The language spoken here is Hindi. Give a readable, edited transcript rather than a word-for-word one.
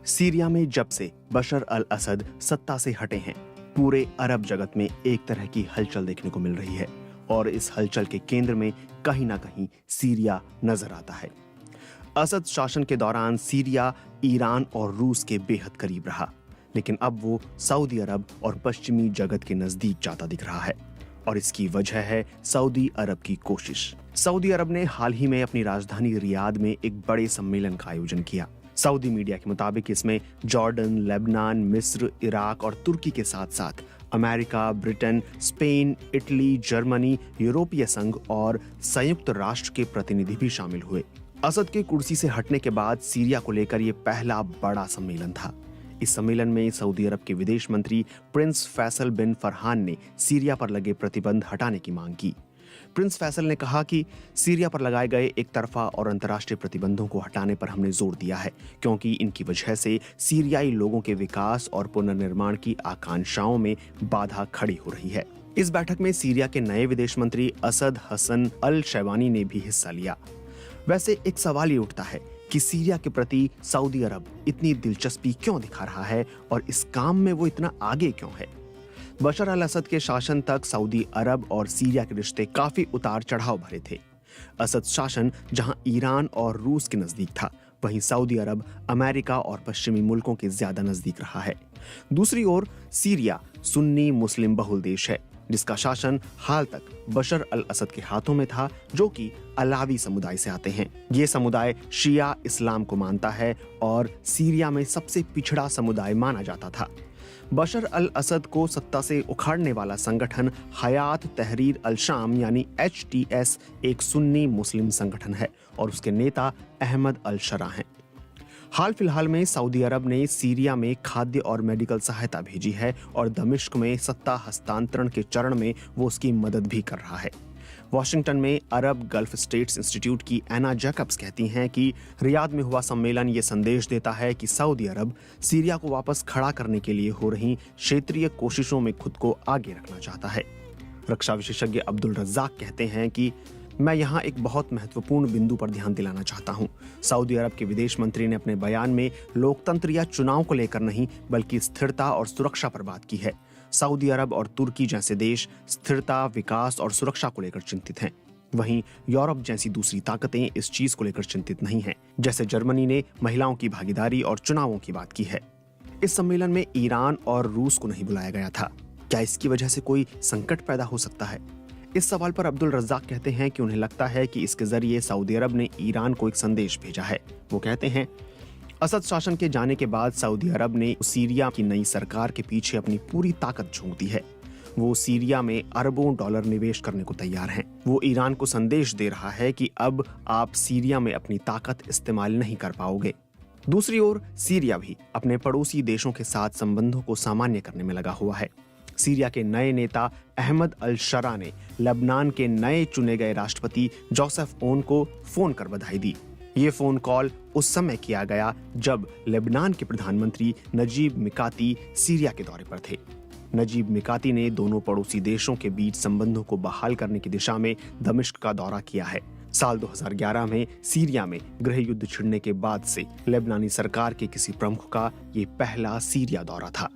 सीरिया में जब से बशर अल असद सत्ता से हटे हैं, पूरे अरब जगत में एक तरह की हलचल देखने को मिल रही है और इस हलचल के केंद्र में कहीं ना कहीं सीरिया नजर आता है। असद शासन के दौरान सीरिया ईरान और रूस के बेहद करीब रहा, लेकिन अब वो सऊदी अरब और पश्चिमी जगत के नजदीक जाता दिख रहा है और इसकी वजह है सऊदी अरब की कोशिश। सऊदी अरब ने हाल ही में अपनी राजधानी रियाद में एक बड़े सम्मेलन का आयोजन किया। सऊदी मीडिया के मुताबिक इसमें जॉर्डन, लेबनान, मिस्र, इराक और तुर्की के साथ साथ America, Britain, Spain, Italy, Germany, यूरोपीय संघ और संयुक्त राष्ट्र के प्रतिनिधि भी शामिल हुए। असद के कुर्सी से हटने के बाद सीरिया को लेकर यह पहला बड़ा सम्मेलन था। इस सम्मेलन में सऊदी अरब के विदेश मंत्री प्रिंस फैसल बिन फरहान ने सीरिया पर लगे प्रतिबंध हटाने की मांग की। प्रिंस फैसल ने कहा कि सीरिया पर लगाए गए एक तरफा और अंतर्राष्ट्रीय प्रतिबंधों को हटाने पर हमने जोर दिया है, क्योंकि इनकी वजह से सीरियाई लोगों के विकास और पुनर्निर्माण की आकांक्षाओं में बाधा खड़ी हो रही है। इस बैठक में सीरिया के नए विदेश मंत्री असद हसन अल शैबानी ने भी हिस्सा लिया। वैसे एक सवाल ये उठता है कि सीरिया के प्रति सऊदी अरब इतनी दिलचस्पी क्यों दिखा रहा है और इस काम में वो इतना आगे क्यों है। बशर अल असद के शासन तक सऊदी अरब और सीरिया के रिश्ते काफी उतार चढ़ाव भरे थे। असद शासन जहां ईरान और रूस के नजदीक था, वहीं सऊदी अरब अमेरिका और पश्चिमी मुल्कों के ज्यादा नजदीक रहा है। दूसरी ओर सीरिया सुन्नी मुस्लिम बहुल देश है, जिसका शासन हाल तक बशर अल असद के हाथों में था, जो कि अलावी समुदाय से आते हैं। ये समुदाय शिया इस्लाम को मानता है और सीरिया में सबसे पिछड़ा समुदाय माना जाता था। बशर अल असद को सत्ता से उखाड़ने वाला संगठन हयात तहरीर अल शाम यानी HTS एक सुन्नी मुस्लिम संगठन है और उसके नेता अहमद अल शरा हैं। हाल फिलहाल में सऊदी अरब ने सीरिया में खाद्य और मेडिकल सहायता भेजी है और दमिश्क में सत्ता हस्तांतरण के चरण में वो उसकी मदद भी कर रहा है। वॉशिंगटन में अरब गल्फ स्टेट्स इंस्टीट्यूट की एना जैकब्स कहती हैं कि रियाद में हुआ सम्मेलन ये संदेश देता है कि सऊदी अरब सीरिया को वापस खड़ा करने के लिए हो रही क्षेत्रीय कोशिशों में खुद को आगे रखना चाहता है। रक्षा विशेषज्ञ अब्दुल रज्जाक कहते हैं कि मैं यहाँ एक बहुत महत्वपूर्ण बिंदु पर ध्यान दिलाना चाहता हूँ। सऊदी अरब के विदेश मंत्री ने अपने बयान में लोकतंत्र या चुनाव को लेकर नहीं, बल्कि स्थिरता और सुरक्षा पर बात की है। सऊदी अरब और तुर्की जैसे देश स्थिरता, विकास और सुरक्षा को लेकर चिंतित हैं। वहीं यूरोप जैसी दूसरी ताकतें इस चीज को लेकर चिंतित नहीं हैं। जैसे जर्मनी ने महिलाओं की भागीदारी और चुनावों की बात की है। इस सम्मेलन में ईरान और रूस को नहीं बुलाया गया था। क्या इसकी वजह से कोई संकट पैदा हो सकता है? इस सवाल पर अब्दुल रज्जाक कहते हैं कि उन्हें लगता है कि इसके जरिए सऊदी अरब ने ईरान को एक संदेश भेजा है। वो कहते हैं, असद शासन के जाने के बाद सऊदी अरब ने सीरिया की नई सरकार के पीछे अपनी पूरी ताकत झोंक दी है। वो सीरिया में अरबों डॉलर निवेश करने को तैयार हैं। वो ईरान को संदेश दे रहा है कि अब आप सीरिया में अपनी ताकत इस्तेमाल नहीं कर पाओगे। दूसरी ओर सीरिया भी अपने पड़ोसी देशों के साथ संबंधों को सामान्य करने में लगा हुआ है। सीरिया के नए नेता अहमद अल शरा ने लेबनान के नए चुने गए राष्ट्रपति जोसेफ ओन को फोन कर बधाई दी। ये फोन कॉल उस समय किया गया जब लेबनान के प्रधानमंत्री नजीब मिकाती सीरिया के दौरे पर थे। नजीब मिकाती ने दोनों पड़ोसी देशों के बीच संबंधों को बहाल करने की दिशा में दमिश्क का दौरा किया है। साल 2011 में सीरिया में गृह युद्ध छिड़ने के बाद से लेबनानी सरकार के किसी प्रमुख का ये पहला सीरिया दौरा था।